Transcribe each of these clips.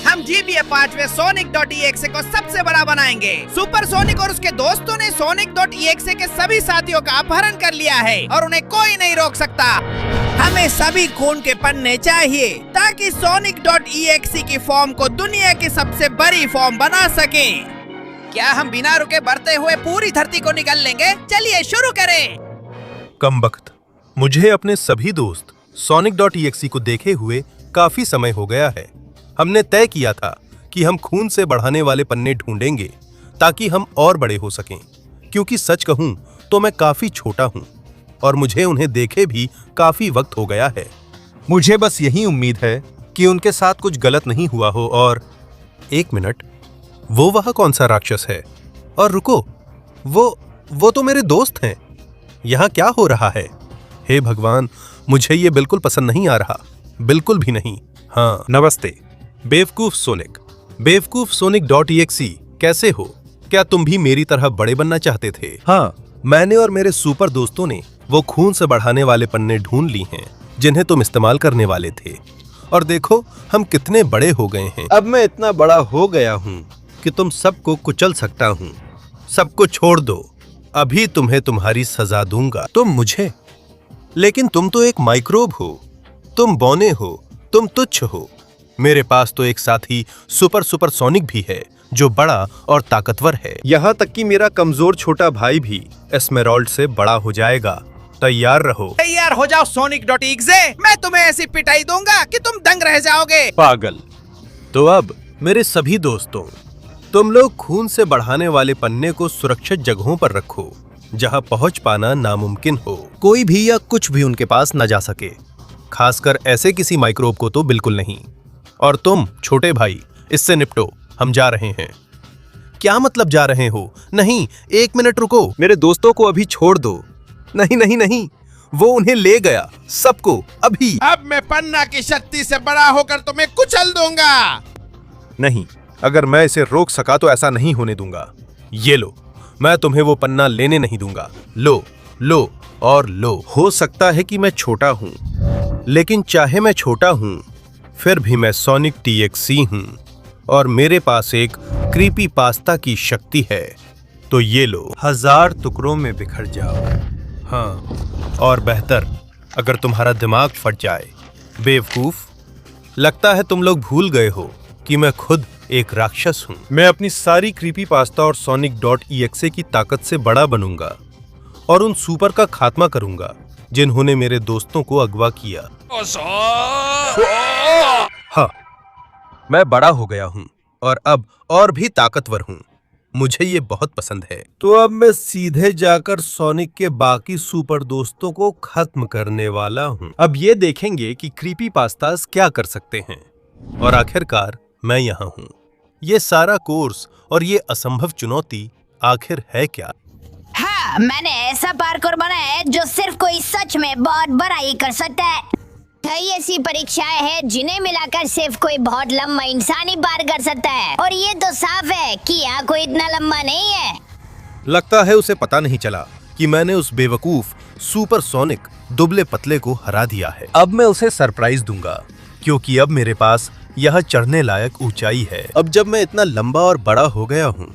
हम GBA 5वें Sonic.exe को सबसे बड़ा बनाएंगे। सुपर सोनिक और उसके दोस्तों ने Sonic.exe के सभी साथियों का अपहरण कर लिया है और उन्हें कोई नहीं रोक सकता। हमें सभी खून के पन्ने चाहिए ताकि Sonic.exe की फॉर्म को दुनिया की सबसे बड़ी फॉर्म बना सकें। क्या हम बिना रुके बढ़ते हुए पूरी धरती को निगल लेंगे? चलिए शुरू करें। कमबख्त, मुझे अपने सभी दोस्त Sonic.exe को देखे हुए काफी समय हो गया है। हमने तय किया था कि हम खून से बढ़ाने वाले पन्ने ढूंढेंगे ताकि हम और बड़े हो सकें, क्योंकि सच कहूं तो मैं काफी छोटा हूं और मुझे उन्हें देखे भी काफी वक्त हो गया है। मुझे बस यही उम्मीद है कि उनके साथ कुछ गलत नहीं हुआ हो। और एक मिनट, वो वह कौन सा राक्षस है? और रुको, वो तो मेरे दोस्त हैं। यहाँ क्या हो रहा है? हे भगवान, मुझे ये बिल्कुल पसंद नहीं आ रहा, बिल्कुल भी नहीं। हाँ, नमस्ते बेवकूफ सोनिक। बेवकूफ Sonic.exe, कैसे हो? क्या तुम भी मेरी तरह बड़े बनना चाहते थे? हाँ, मैंने और मेरे सुपर दोस्तों ने वो खून से बढ़ाने वाले पन्ने ढूंढ ली हैं जिन्हें तुम इस्तेमाल करने वाले थे। और देखो हम कितने बड़े हो गए हैं। अब मैं इतना बड़ा हो गया हूँ कि तुम सबको कुचल सकता हूँ। सबको छोड़ दो, अभी तुम्हें तुम्हारी सजा दूंगा। तुम मुझे? लेकिन तुम तो एक माइक्रोब हो, तुम बौने हो, तुम तुच्छ हो। मेरे पास तो एक साथी सुपर सोनिक भी है जो बड़ा और ताकतवर है। यहाँ तक कि मेरा कमजोर छोटा भाई भी एस्मेराल्ड से बड़ा हो जाएगा। तैयार रहो। तैयार हो जाओ Sonic.exe, मैं तुम्हें ऐसी पिटाई दूंगा कि तुम दंग रह जाओगे। पागल। तो अब मेरे सभी दोस्तों, तुम लोग खून से बढ़ाने वाले पन्ने को सुरक्षित जगहों पर रखो जहां पहुंच पाना नामुमकिन हो। कोई भी या कुछ भी उनके पास न जा सके, खासकर ऐसे किसी माइक्रोब को तो बिल्कुल नहीं। और तुम छोटे भाई, इससे निपटो, हम जा रहे हैं। क्या मतलब जा रहे हो? नहीं, एक मिनट रुको, मेरे दोस्तों को अभी छोड़ दो। नहीं नहीं नहीं, वो उन्हें ले गया, सबको अभी। अब मैं पन्ना की शक्ति से बड़ा होकर तुम्हें कुचल दूंगा। नहीं, अगर मैं इसे रोक सका तो ऐसा नहीं होने दूंगा। ये लो, मैं तुम्हें वो पन्ना लेने नहीं दूंगा। लो लो और लो। हो सकता है कि मैं छोटा हूं, लेकिन चाहे मैं छोटा हूं फिर भी मैं Sonic.exe हूं और मेरे पास एक क्रीपी पास्ता की शक्ति है। तो ये लो, 1000 टुकड़ों में बिखर जाओ। हाँ, और बेहतर अगर तुम्हारा दिमाग फट जाए। बेवकूफ, लगता है तुम लोग भूल गए हो कि मैं खुद एक राक्षस हूं। मैं अपनी सारी क्रीपी पास्ता और Sonic.exe की ताकत से बड़ा बनूंगा और उन सुपर का खात्मा करूंगा जिन्होंने मेरे दोस्तों को अगवा किया। हाँ, मैं बड़ा हो गया हूं और अब और भी ताकतवर हूं। मुझे ये बहुत पसंद है। तो अब मैं सीधे जाकर सोनिक के बाकी सुपर दोस्तों को खत्म करने वाला हूं। अब ये देखेंगे कि क्रीपी पास्तास क्या कर सकते हैं। और आखिरकार मैं यहाँ हूँ। ये सारा कोर्स और ये असंभव चुनौती आखिर है क्या? हाँ, मैंने ऐसा पार्कोर बनाया है जो सिर्फ कोई सच में बहुत बड़ा ही कर सकता है। कई ऐसी परीक्षाएं हैं जिन्हें मिलाकर सिर्फ कोई बहुत लंबा इंसान ही पार कर सकता है, और ये तो साफ है कि यहाँ कोई इतना लंबा नहीं है। लगता है उसे पता नहीं चला कि मैंने उस बेवकूफ सुपर सोनिक दुबले पतले को हरा दिया है। अब मैं उसे सरप्राइज दूंगा, क्योंकि अब मेरे पास यह चढ़ने लायक ऊंचाई है। अब जब मैं इतना लंबा और बड़ा हो गया हूँ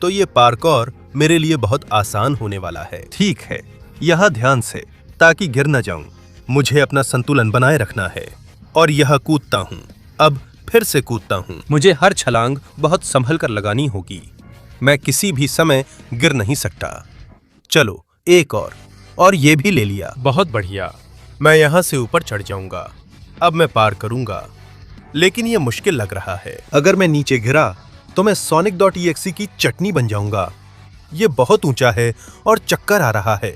तो ये पार्कोर मेरे लिए बहुत आसान होने वाला है। ठीक है, यह ध्यान से, ताकि गिर न जाऊं। मुझे अपना संतुलन बनाए रखना है और यह कूदता हूँ। अब फिर से कूदता हूँ। मुझे हर छलांग बहुत संभल कर लगानी होगी। मैं किसी भी समय गिर नहीं सकता। चलो एक और ये भी ले लिया। बहुत बढ़िया, मैं यहाँ से ऊपर चढ़ जाऊंगा। अब मैं पार करूंगा, लेकिन यह मुश्किल लग रहा है। अगर मैं नीचे गिरा तो मैं Sonic.exe की चटनी बन जाऊंगा। ये बहुत ऊंचा है और चक्कर आ रहा है,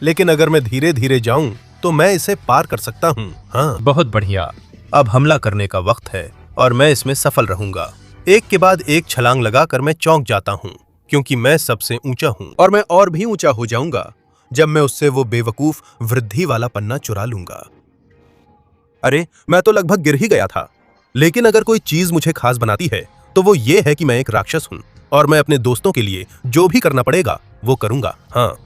लेकिन अगर मैं धीरे धीरे जाऊं तो मैं इसे पार कर सकता हूं। हाँ, बहुत बढ़िया। अब हमला करने का वक्त है और मैं इसमें सफल रहूंगा। एक के बाद एक छलांग लगाकर मैं चौंक जाता हूं, क्योंकि मैं सबसे ऊंचा हूं और मैं और भी ऊंचा हो जाऊंगा जब मैं उससे वो बेवकूफ वृद्धि वाला पन्ना चुरा लूंगा। अरे, मैं तो लगभग गिर ही गया था। लेकिन अगर कोई चीज मुझे खास बनाती है तो वो ये है कि मैं एक राक्षस हूं और मैं अपने दोस्तों के लिए जो भी करना पड़ेगा वो करूंगा। हाँ,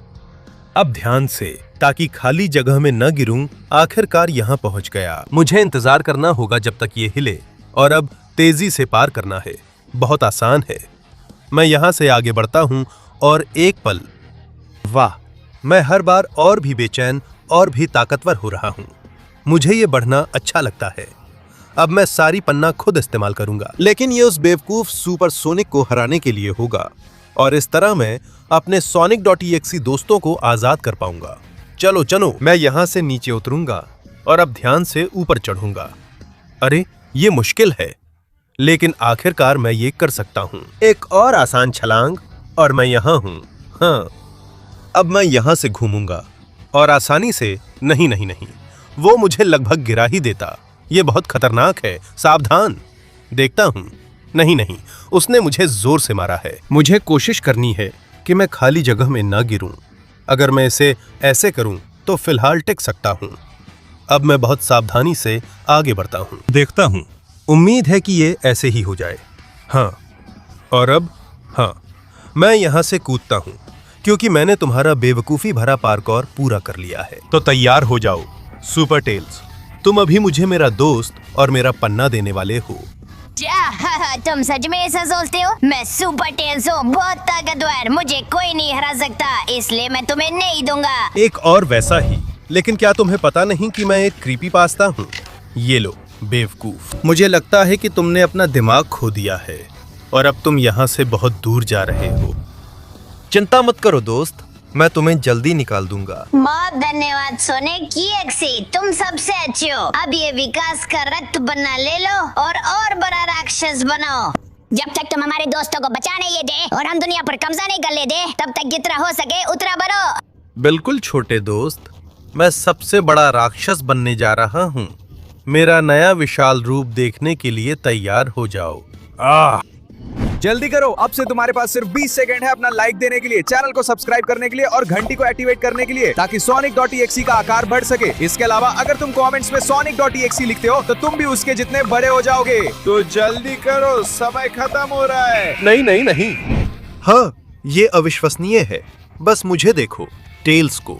अब ध्यान से, ताकि खाली जगह में न गिरूं। आखिरकार यहाँ पहुंच गया। मुझे इंतजार करना होगा जब तक ये हिले, और अब तेजी से पार करना है। बहुत आसान है। मैं यहाँ से आगे बढ़ता हूँ और एक पल, वाह, मैं हर बार और भी बेचैन और भी ताकतवर हो रहा हूँ। मुझे ये बढ़ना अच्छा लगता है। अब मैं सारी पन्ना खुद इस्तेमाल करूंगा, लेकिन ये उस बेवकूफ सुपर सोनिक को हराने के लिए होगा और इस तरह मैं अपने Sonic.exe दोस्तों को आजाद कर पाऊंगा। चलो चलो, मैं यहाँ से नीचे उतरूंगा और अब ध्यान से ऊपर चढ़ूंगा। अरे ये मुश्किल है, लेकिन आखिरकार मैं ये कर सकता हूँ। एक और आसान छलांग और मैं यहाँ हूँ। हाँ, अब मैं यहाँ से घूमूंगा और आसानी से नहीं, वो मुझे लगभग गिरा ही देता। ये बहुत खतरनाक है, सावधान। देखता हूँ। नहीं, उसने मुझे जोर से मारा है। मुझे कोशिश करनी है कि मैं खाली जगह में ना गिरूं। अगर मैं इसे ऐसे करूं तो फिलहाल टिक सकता हूं। अब मैं बहुत सावधानी से आगे बढ़ता हूं। देखता हूं, उम्मीद है कि ये ऐसे ही हो जाए। हाँ, और अब हाँ, मैं यहाँ से कूदता हूँ क्योंकि मैंने तुम्हारा बेवकूफ़ी भरा पार्कोर पूरा कर लिया है। तो तैयार हो जाओ सुपर टेल्स, तुम अभी मुझे मेरा दोस्त और मेरा पन्ना देने वाले हो। तुम सच में ऐसा सोचते हो? मैं सुपर टेल्स हूँ, बहुत ताकतवर, मुझे कोई नहीं हरा सकता, इसलिए मैं तुम्हें नहीं दूंगा। एक और वैसा ही, लेकिन क्या तुम्हें पता नहीं कि मैं एक क्रीपी पास्ता हूँ? ये लो बेवकूफ, मुझे लगता है कि तुमने अपना दिमाग खो दिया है और अब तुम यहाँ से बहुत दूर जा रहे हो। चिंता मत करो दोस्त, मैं तुम्हें जल्दी निकाल दूंगा। बहुत धन्यवाद सोनिक EXE, तुम सबसे अच्छे हो। अब ये विकास का रथ बनना ले लो और बड़ा राक्षस बनो। जब तक तुम हमारे दोस्तों को बचा नहीं दे और हम दुनिया पर कब्जा नहीं कर ले दे, तब तक जितना हो सके उतना बनो। बिल्कुल छोटे दोस्त, मैं सबसे बड़ा राक्षस बनने जा रहा हूँ। मेरा नया विशाल रूप देखने के लिए तैयार हो जाओ। जल्दी करो, अब से तुम्हारे पास सिर्फ 20 सेकंड है अपना लाइक देने के लिए, चैनल को सब्सक्राइब करने के लिए और घंटी को एक्टिवेट करने के लिए, ताकि Sonic.exe का आकार बढ़ सके। इसके अलावा अगर तुम कमेंट्स में Sonic.exe लिखते हो तो तुम भी उसके जितने बड़े हो जाओगे। तो जल्दी करो, समय खत्म हो रहा है। नहीं। हाँ, ये अविश्वसनीय है। बस मुझे देखो, टेल्स को।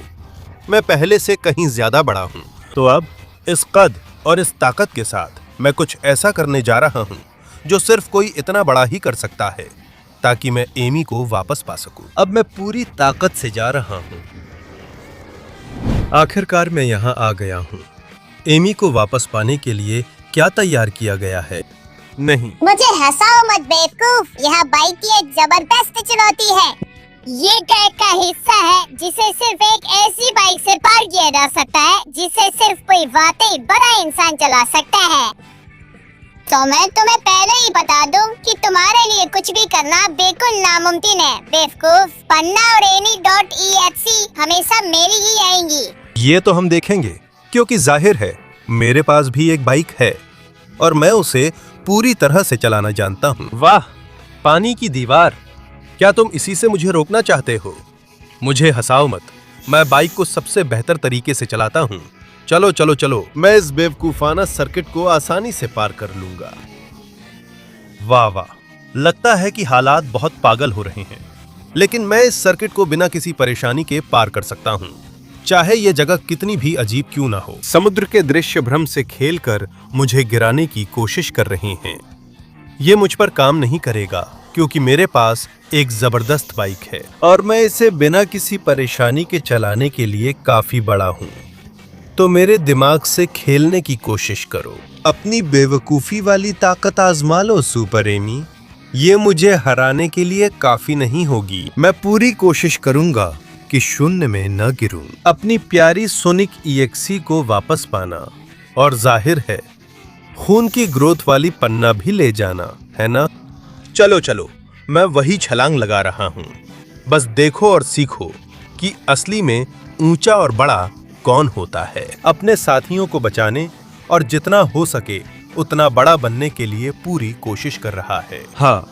मैं पहले से कहीं ज्यादा बड़ा हूँ। तो अब इस कद और इस ताकत के साथ मैं कुछ ऐसा करने जा रहा हूँ जो सिर्फ कोई इतना बड़ा ही कर सकता है, ताकि मैं एमी को वापस पा सकूं। अब मैं पूरी ताकत से जा रहा हूं। आखिरकार मैं यहां आ गया हूं। एमी को वापस पाने के लिए क्या तैयार किया गया है? नहीं, मुझे हंसाओ मत बेवकूफ, यह बाइक की एक जबरदस्त चुनौती है। ये ट्रैक का हिस्सा है जिसे सिर्फ एक ऐसी बाइक से पार किया जा सकता है जिसे सिर्फ कोई वाकई बड़ा इंसान चला सकता है। तो मैं तुम्हें पहले ही बता दूं कि तुम्हारे लिए कुछ भी करना बिल्कुल नामुमकिन है बेवकूफ। पन्ना और Any.exe हमेशा मेरी ही आएंगी। ये तो हम देखेंगे, क्योंकि जाहिर है मेरे पास भी एक बाइक है और मैं उसे पूरी तरह से चलाना जानता हूँ। वाह, पानी की दीवार, क्या तुम इसी से मुझे रोकना चाहते हो? मुझे हंसाओ मत, मैं बाइक को सबसे बेहतर तरीके से चलाता हूँ। चलो, मैं इस बेवकूफाना सर्किट को आसानी से पार कर लूंगा। वाह, लगता है कि हालात बहुत पागल हो रहे हैं, लेकिन मैं इस सर्किट को बिना किसी परेशानी के पार कर सकता हूँ, चाहे ये जगह कितनी भी अजीब क्यों ना हो। समुद्र के दृश्य भ्रम से खेलकर मुझे गिराने की कोशिश कर रहे हैं। ये मुझ पर काम नहीं करेगा क्योंकि मेरे पास एक जबरदस्त बाइक है और मैं इसे बिना किसी परेशानी के चलाने के लिए काफी बड़ा हूँ। तो मेरे दिमाग से खेलने की कोशिश करो। अपनी बेवकूफी वाली ताकत आजमा लो सुपर एमी। ये मुझे हराने के लिए काफी नहीं होगी। मैं पूरी कोशिश करूंगा कि शून्य में न गिरूं। अपनी प्यारी Sonic.exe को वापस पाना और जाहिर है खून की ग्रोथ वाली पन्ना भी ले जाना है ना? चलो, मैं वही छलांग लगा रहा हूँ। बस देखो और सीखो कि असली में ऊंचा और बड़ा कौन होता है। अपने साथियों को बचाने और जितना हो सके उतना बड़ा बनने के लिए पूरी कोशिश कर रहा है। हाँ,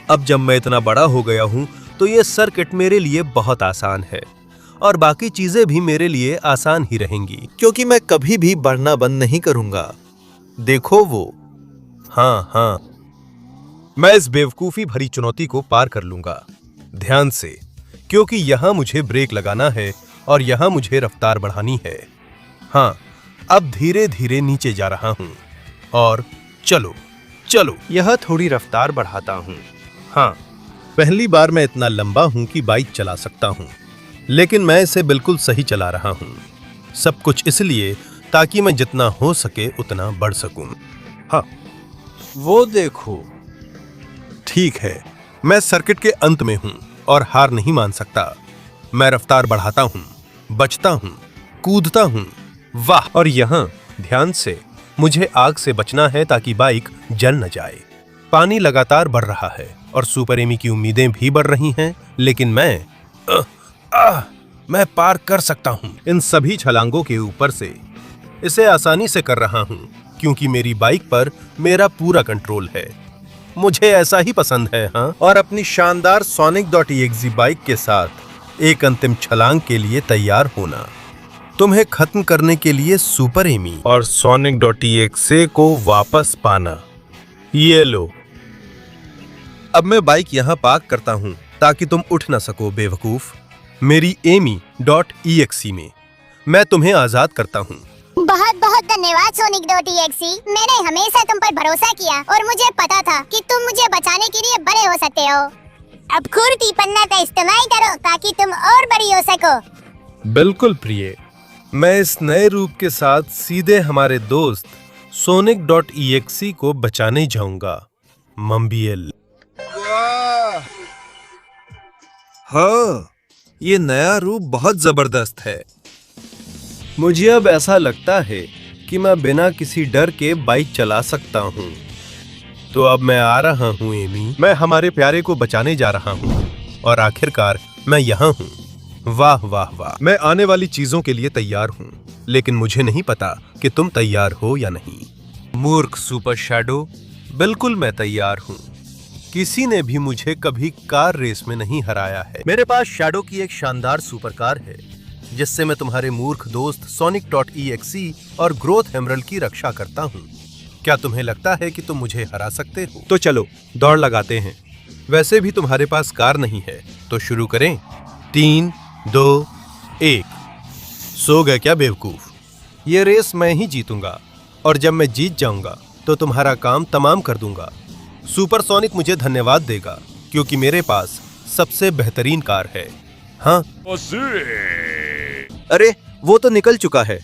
अब जब मैं इतना बड़ा हो गया हूँ तो ये सर्किट मेरे लिए बहुत आसान है और बाकी चीजें भी मेरे लिए आसान ही रहेंगी, क्योंकि मैं कभी भी बढ़ना बंद नहीं करूंगा। देखो वो, हाँ, मैं इस बेवकूफी भरी चुनौती को पार कर लूंगा। ध्यान से, क्योंकि यहाँ मुझे ब्रेक लगाना है और यहाँ मुझे रफ्तार बढ़ानी है। हाँ, अब धीरे धीरे नीचे जा रहा हूँ और चलो चलो यह थोड़ी रफ्तार बढ़ाता हूँ। हाँ, पहली बार मैं इतना लंबा हूँ कि बाइक चला सकता हूँ, लेकिन मैं इसे बिल्कुल सही चला रहा हूँ। सब कुछ इसलिए ताकि मैं जितना हो सके उतना बढ़ सकूं। हाँ, वो देखो। ठीक है, मैं सर्किट के अंत में हूं और हार नहीं मान सकता। मैं रफ्तार बढ़ाता हूं, बचता हूं, कूदता हूं। वाह! और यहाँ ध्यान से, मुझे आग से बचना है ताकि बाइक जल न जाए। पानी लगातार बढ़ रहा है और सुपर एमी की उम्मीदें भी बढ़ रही हैं, लेकिन मैं पार कर सकता हूं इन सभी छलांगों के ऊपर से। इसे आसानी से कर रहा हूं क्योंकि मेरी बाइक पर मेरा पूरा कंट्रोल है। मुझे ऐसा ही पसंद है। हाँ, और अपनी शानदार Sonic.exe बाइक के साथ एक अंतिम छलांग के लिए तैयार होना, तुम्हें खत्म करने के लिए सुपर एमी और Sonic.exe को वापस पाना। ये लो, अब मैं बाइक यहाँ पार्क करता हूँ ताकि तुम उठ ना सको बेवकूफ। मेरी Amy.exe में मैं तुम्हें आजाद करता हूँ। बहुत बहुत धन्यवाद Sonic.exe। मैंने हमेशा तुम पर भरोसा किया और मुझे पता था कि तुम मुझे बचाने के लिए बड़े हो सकते हो। अब खुर्ती पन्ना का इस्तेमाल करो ताकि तुम और बड़ी हो सको। बिल्कुल प्रिय, मैं इस नए रूप के साथ सीधे हमारे दोस्त Sonic.exe को बचाने जाऊंगा। मम्बियल। हाँ, ये नया रूप बहुत जबरदस्त है। मुझे अब ऐसा लगता है कि मैं बिना किसी डर के बाइक चला सकता हूँ। तो अब मैं आ रहा हूँ एमी, मैं हमारे प्यारे को बचाने जा रहा हूँ और आखिरकार मैं यहाँ हूँ। वाह वाह वाह, मैं आने वाली चीजों के लिए तैयार हूँ, लेकिन मुझे नहीं पता कि तुम तैयार हो या नहीं। मूर्ख सुपर शैडो, बिल्कुल मैं तैयार हूँ। किसी ने भी मुझे कभी कार रेस में नहीं हराया है। मेरे पास शैडो की एक शानदार सुपर कार है जिससे मैं तुम्हारे मूर्ख दोस्त Sonic.exe और ग्रोथ एमरल्ड की रक्षा करता हूँ। क्या तुम्हें लगता है कि तुम मुझे हरा सकते हो? तो चलो दौड़ लगाते हैं। वैसे भी तुम्हारे पास कार नहीं है, तो शुरू करें। 3, 2, 1। सो गए क्या बेवकूफ? ये रेस मैं ही जीतूंगा और जब मैं जीत जाऊंगा तो तुम्हारा काम तमाम कर दूंगा। सुपर सोनिक मुझे धन्यवाद देगा क्योंकि मेरे पास सबसे बेहतरीन कार है। हाँ, अरे वो तो निकल चुका है।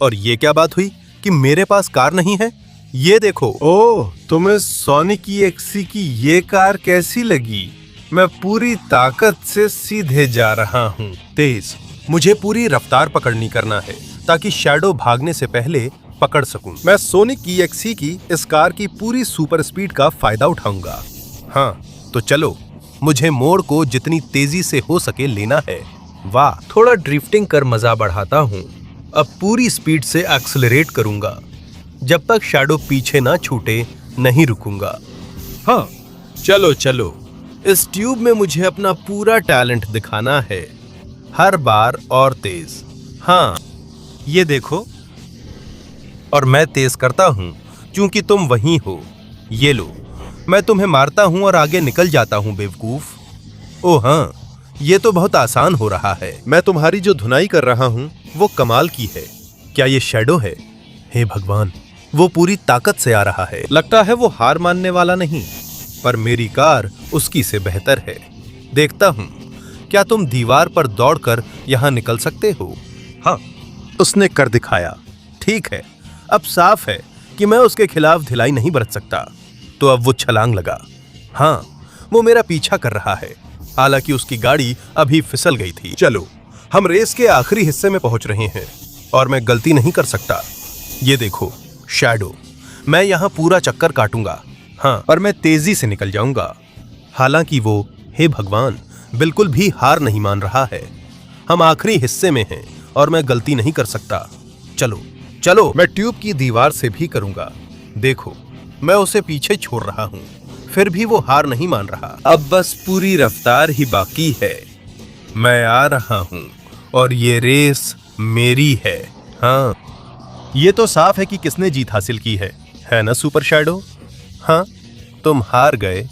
और ये क्या बात हुई कि मेरे पास कार नहीं है? ये देखो। ओह, तुम्हें Sonic.exe की ये कार कैसी लगी? मैं पूरी ताकत से सीधे जा रहा हूँ। तेज, मुझे पूरी रफ्तार पकड़नी करना है ताकि शैडो भागने से पहले पकड़ सकूं। मैं Sonic.exe की इस कार की पूरी सुपर स्पीड का फायदा उठाऊंगा। हाँ, तो चलो, मुझे मोड़ को जितनी तेजी से हो सके लेना है। वाह, थोड़ा ड्रिफ्टिंग कर मजा बढ़ाता हूँ। अब पूरी स्पीड से एक्सेलरेट करूंगा। जब तक शैडो पीछे ना छूटे नहीं रुकूंगा। हाँ, चलो चलो, इस ट्यूब में मुझे अपना पूरा टैलेंट दिखाना है, हर बार और तेज। हाँ, ये देखो। और मैं तेज करता हूँ क्योंकि तुम वहीं हो। ये लो, मैं तुम्हें मारता हूँ और आगे निकल जाता हूँ बेवकूफ। ओह हाँ, ये तो बहुत आसान हो रहा है। मैं तुम्हारी जो धुनाई कर रहा हूँ वो कमाल की है। क्या ये शैडो है? हे भगवान, वो पूरी ताकत से आ रहा है। लगता है वो हार मानने वाला नहीं, पर मेरी कार उसकी से बेहतर है। देखता हूँ, क्या तुम दीवार पर दौड़कर यहाँ निकल सकते हो? हाँ, उसने कर दिखाया। ठीक है, अब साफ है कि मैं उसके खिलाफ ढिलाई नहीं बरत सकता। तो अब वो छलांग लगा। हाँ, वो मेरा पीछा कर रहा है, हालांकि उसकी गाड़ी अभी फिसल गई थी। चलो, हम रेस के आखिरी हिस्से में पहुंच रहे हैं और मैं गलती नहीं कर सकता। ये देखो शैडो, मैं यहाँ पूरा चक्कर काटूंगा। हाँ, और मैं तेजी से निकल जाऊंगा। हालांकि वो, हे भगवान, बिल्कुल भी हार नहीं मान रहा है। हम आखिरी हिस्से में हैं और मैं गलती नहीं कर सकता। चलो चलो, मैं ट्यूब की दीवार से भी करूंगा। देखो, मैं उसे पीछे छोड़ रहा हूँ, फिर भी वो हार नहीं मान रहा। अब बस पूरी रफ्तार ही बाकी है। मैं आ रहा हूँ और ये रेस मेरी है। हाँ, ये तो साफ है कि किसने जीत हासिल की है ना सुपर शैडो? हाँ, तुम हार गए।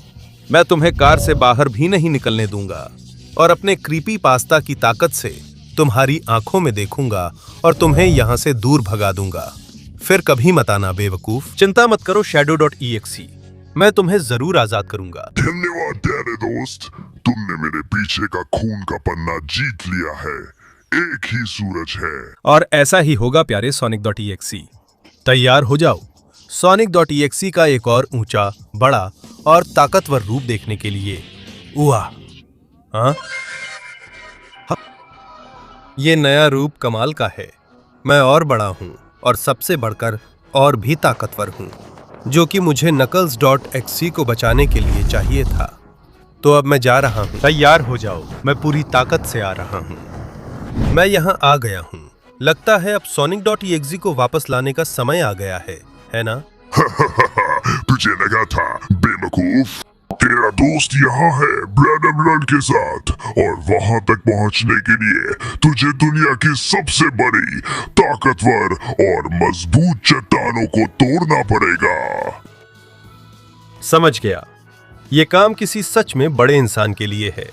मैं तुम्हें कार से बाहर भी नहीं निकलने दूंगा और अपने क्रीपी पास्ता की ताकत से तुम्हारी आंखों में देखूंगा और तुम्हें यहाँ से दूर भगा दूंगा। फिर कभी मत आना बेवकूफ। चिंता मत करो Shadow.exe, मैं तुम्हें जरूर आजाद करूंगा। धन्यवाद प्यारे दोस्त, तुमने मेरे पीछे का खून का पन्ना जीत लिया है। एक ही सूरज है। और ऐसा ही होगा प्यारे Sonic.exe। तैयार हो जाओ Sonic.exe का एक और ऊंचा, बड़ा और ताकतवर रूप देखने के लिए। वाह, हाँ? ये नया रूप कमाल का है। मैं और बड़ा हूं और सबसे बढ़कर और भी ताकतवर हूं, जो कि मुझे Knuckles.exe को बचाने के लिए चाहिए था। तो अब मैं जा रहा हूं। तैयार हो जाओ, मैं पूरी ताकत से आ रहा हूं। मैं यहां आ गया हूं। लगता है अब Sonic.exe को वापस लाने का समय आ गया है ना? तुझे लगा था बेवकूफ। तेरा दोस्त यहाँ है ब्लड एमराल्ड के साथ, और वहाँ तक पहुँचने के लिए तुझे दुनिया की सबसे बड़ी, ताकतवर और मजबूत चट्टानों को तोड़ना पड़ेगा। समझ गया। ये काम किसी सच में बड़े इंसान के लिए है,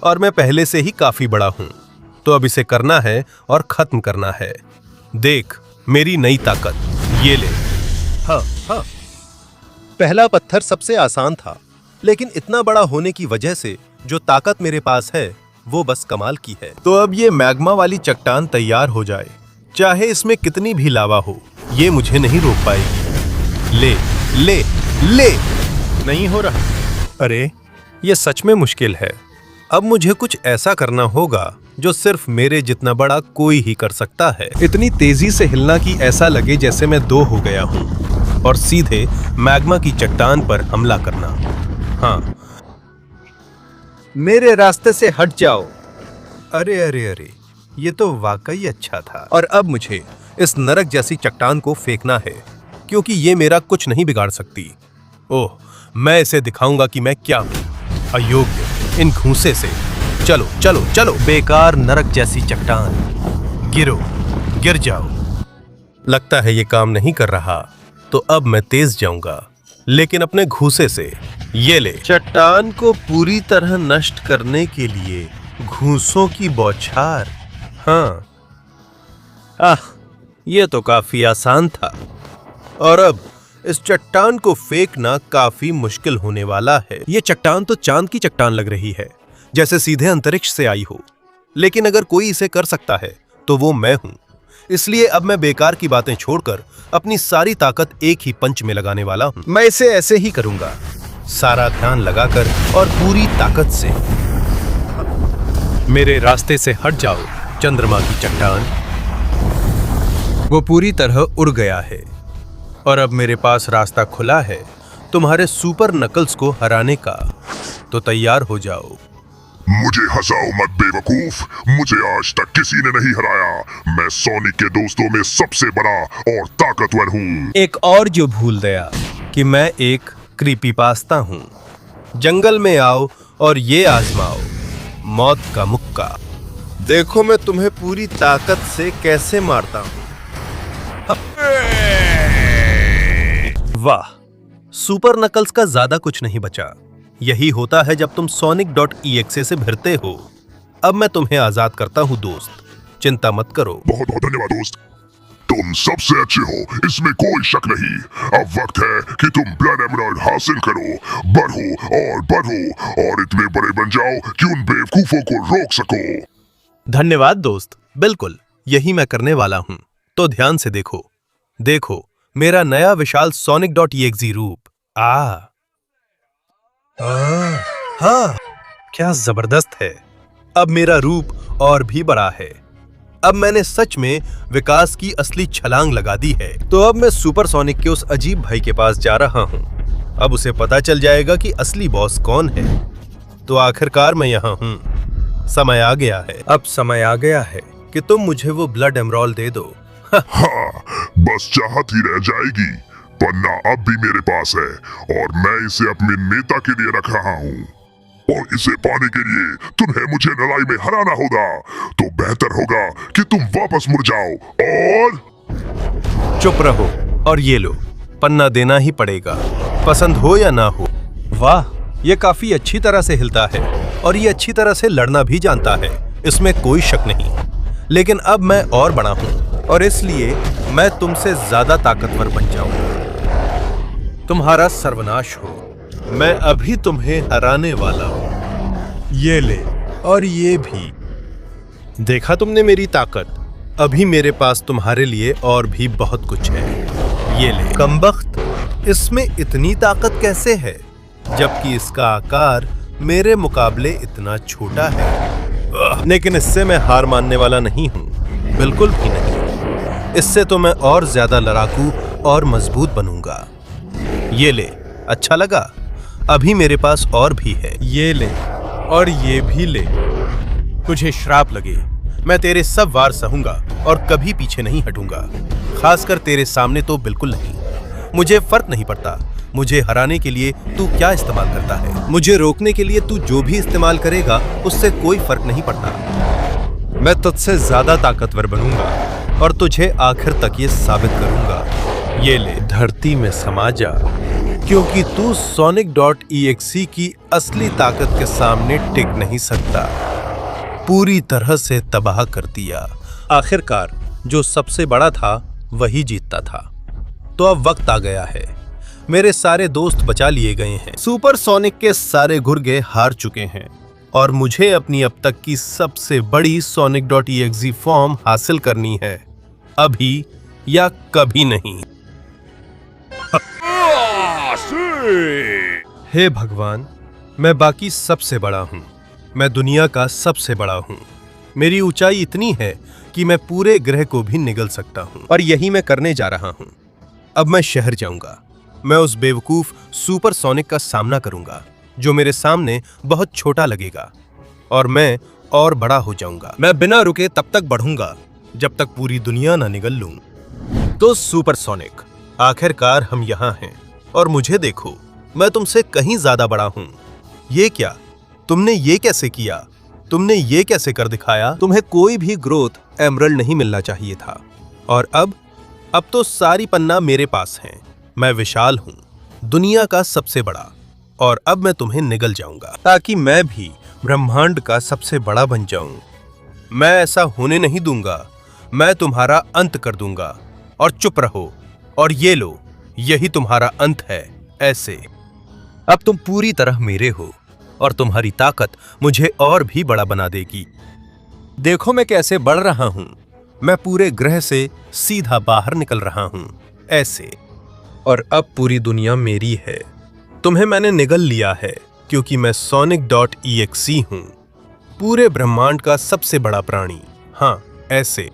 और मैं पहले से ही काफी बड़ा हूं। तो अब इसे करना है और खत्म करना है। देख मेरी नई ताकत, ये ले। हाँ, पहला पत्थर सबसे आसान था, लेकिन इतना बड़ा होने की वजह से जो ताकत मेरे पास है वो बस कमाल की है। तो अब ये मैग्मा वाली चट्टान तैयार हो जाए, चाहे इसमें कितनी भी लावा हो, ये मुझे नहीं रोक पाएगी। ले ले ले। नहीं हो रहा। अरे ये सच में मुश्किल है। अब मुझे कुछ ऐसा करना होगा जो सिर्फ मेरे जितना बड़ा कोई ही कर सकता है। इतनी तेजी से हिलना कि ऐसा लगे जैसे मैं 2 हो गया हूँ, और सीधे मैग्मा की चट्टान पर हमला करना। हाँ, मेरे रास्ते से हट जाओ। अरे अरे अरे, ये तो वाकई अच्छा था। और अब मुझे इस नरक जैसी चट्टान को फेंकना है, क्योंकि ये मेरा कुछ नहीं बिगाड़ सकती। ओह, मैं इसे दिखाऊंगा कि मैं क्या हूं। अयोग्य इन घूंसे से। चलो चलो चलो, बेकार नरक जैसी चट्टान, गिरो, गिर जाओ। लगता है ये काम नहीं कर रहा, तो अब मैं तेज जाऊंगा, लेकिन अपने घूंसे से। ये ले। चट्टान को पूरी तरह नष्ट करने के लिए घूंसों की बौछार। हाँ, ये तो काफी आसान था। और अब इस चट्टान को फेंकना काफी मुश्किल होने वाला है। ये चट्टान तो चांद की चट्टान लग रही है, जैसे सीधे अंतरिक्ष से आई हो। लेकिन अगर कोई इसे कर सकता है तो वो मैं हूं। इसलिए अब मैं बेकार की बातें छोड़कर अपनी सारी ताकत एक ही पंच में लगाने वाला हूं। मैं इसे ऐसे ही करूंगा, सारा ध्यान लगाकर और पूरी ताकत से। मेरे रास्ते से हट जाओ चंद्रमा की चट्टान। वो पूरी तरह उड़ गया है, और अब मेरे पास रास्ता खुला है तुम्हारे सुपर नकल्स को हराने का। तो तैयार हो जाओ। मुझे हंसाओ मत बेवकूफ, मुझे आज तक किसी ने नहीं हराया। मैं सोनिक के दोस्तों में सबसे बड़ा और ताकतवर हूँ। एक और जो भूल गया कि मैं एक क्रीपीपास्ता हूँ। जंगल में आओ और ये आजमाओ मौत का मुक्का। देखो मैं तुम्हें पूरी ताकत से कैसे मारता हूँ। वाह, सुपर नकल्स का ज्यादा कुछ नहीं बचा। यही होता है जब तुम Sonic.exe से भिड़ते हो। अब मैं तुम्हें आजाद करता हूँ दोस्त, चिंता मत करो। बहुत बहुत धन्यवाद दोस्त, तुम सबसे अच्छे हो, इसमें कोई शक नहीं। अब वक्त है कि तुम ब्लड एमराल्ड हासिल करो, बढ़ो और बढ़ो, और इतने बड़े बन जाओ कि उन बेवकूफों को रोक सको। धन्यवाद दोस्त, बिल्कुल यही मैं करने वाला हूँ। तो ध्यान से देखो, देखो मेरा नया विशाल Sonic.exe रूप। हाँ, क्या जबरदस्त है। अब मेरा रूप और भी बड़ा है। अब मैंने सच में विकास की असली छलांग लगा दी है। तो अब मैं सुपर सोनिक के उस अजीब भाई के पास जा रहा हूँ। अब उसे पता चल जाएगा कि असली बॉस कौन है। तो आखिरकार मैं यहाँ हूँ। समय आ गया है। अब समय आ गया है कि तुम मुझे वो ब्लड एमराल्ड दे दो। हाँ, बस चाहत ही रह जाएगी। पन्ना अब भी मेरे पास है, और मैं इसे अपने नेता के लिए रख रहा हूँ। और इसे पाने के लिए तुम्हें मुझे लड़ाई में हराना होगा। तो बेहतर होगा कि तुम वापस मुड़ जाओ और चुप रहो। और ये लो, पन्ना देना ही पड़ेगा, पसंद हो या ना हो। वाह, ये काफी अच्छी तरह से हिलता है, और ये अच्छी तरह से लड़ना भी जानता है, इसमें कोई शक नहीं। लेकिन अब मैं और बड़ा हूँ, और इसलिए मैं तुमसे ज्यादा ताकतवर बन जाऊंगा। तुम्हारा सर्वनाश हो। मैं अभी तुम्हें हराने वाला हूँ। ये ले, और ये भी। देखा तुमने मेरी ताकत? अभी मेरे पास तुम्हारे लिए और भी बहुत कुछ है। ये ले। कमबख्त, इसमें इतनी ताकत कैसे है, जबकि इसका आकार मेरे मुकाबले इतना छोटा है। लेकिन इससे मैं हार मानने वाला नहीं हूँ, बिल्कुल भी नहीं। इससे तो मैं और ज्यादा लड़ाकू और मजबूत बनूंगा। ये ले, अच्छा लगा? अभी मेरे पास और भी है। ये ले, और ये भी ले। तुझे श्राप लगे, मैं तेरे सब वार सहूंगा और कभी पीछे नहीं हटूंगा। खासकर तेरे सामने तो बिल्कुल नहीं। मुझे फर्क नहीं पड़ता मुझे हराने के लिए तू क्या इस्तेमाल करता है। मुझे रोकने के लिए तू जो भी इस्तेमाल करेगा उससे कोई फर्क नहीं पड़ता। मैं तुझसे ज्यादा ताकतवर बनूंगा और तुझे आखिर तक ये साबित करूंगा। ये ले, धरती में समा जा, क्योंकि तू Sonic.exe की असली ताकत के सामने टिक नहीं सकता। पूरी तरह से तबाह कर दिया। आखिरकार जो सबसे बड़ा था वही जीतता था। तो अब वक्त आ गया है। मेरे सारे दोस्त बचा लिए गए हैं। सुपर सोनिक के सारे गुर्गे हार चुके हैं और मुझे अपनी अब तक की सबसे बड़ी Sonic.exe फॉर्म हासिल करनी है, अभी या कभी नहीं। हे भगवान, मैं बाकी सबसे बड़ा हूँ। मैं दुनिया का सबसे बड़ा हूँ। मेरी ऊंचाई इतनी है कि मैं पूरे ग्रह को भी निगल सकता हूँ, और यही मैं करने जा रहा हूँ। अब मैं शहर जाऊंगा। मैं उस बेवकूफ सुपर सोनिक का सामना करूंगा जो मेरे सामने बहुत छोटा लगेगा, और मैं और बड़ा हो जाऊंगा। मैं बिना रुके तब तक बढ़ूंगा जब तक पूरी दुनिया ना निगल लूं। तो सुपर सोनिक, आखिरकार हम यहाँ हैं, और मुझे देखो, मैं तुमसे कहीं ज्यादा बड़ा हूं। ये क्या? तुमने ये कैसे किया? तुमने ये कैसे कर दिखाया? तुम्हें कोई भी ग्रोथ एमरल्ड नहीं मिलना चाहिए था, और अब तो सारी पन्ना मेरे पास हैं। मैं विशाल हूं, दुनिया का सबसे बड़ा, और अब मैं तुम्हें निगल जाऊंगा ताकि मैं भी ब्रह्मांड का सबसे बड़ा बन जाऊं। मैं ऐसा होने नहीं दूंगा। मैं तुम्हारा अंत कर दूंगा, और चुप रहो, और ये लो, यही तुम्हारा अंत है। ऐसे अब तुम पूरी तरह मेरे हो, और तुम्हारी ताकत मुझे और भी बड़ा बना देगी। देखो मैं कैसे बढ़ रहा हूं। मैं पूरे ग्रह से सीधा बाहर निकल रहा हूं, ऐसे। और अब पूरी दुनिया मेरी है। तुम्हें मैंने निगल लिया है क्योंकि मैं Sonic.exe हूं, पूरे ब्रह्मांड का सबसे बड़ा प्राणी। हाँ, ऐसे।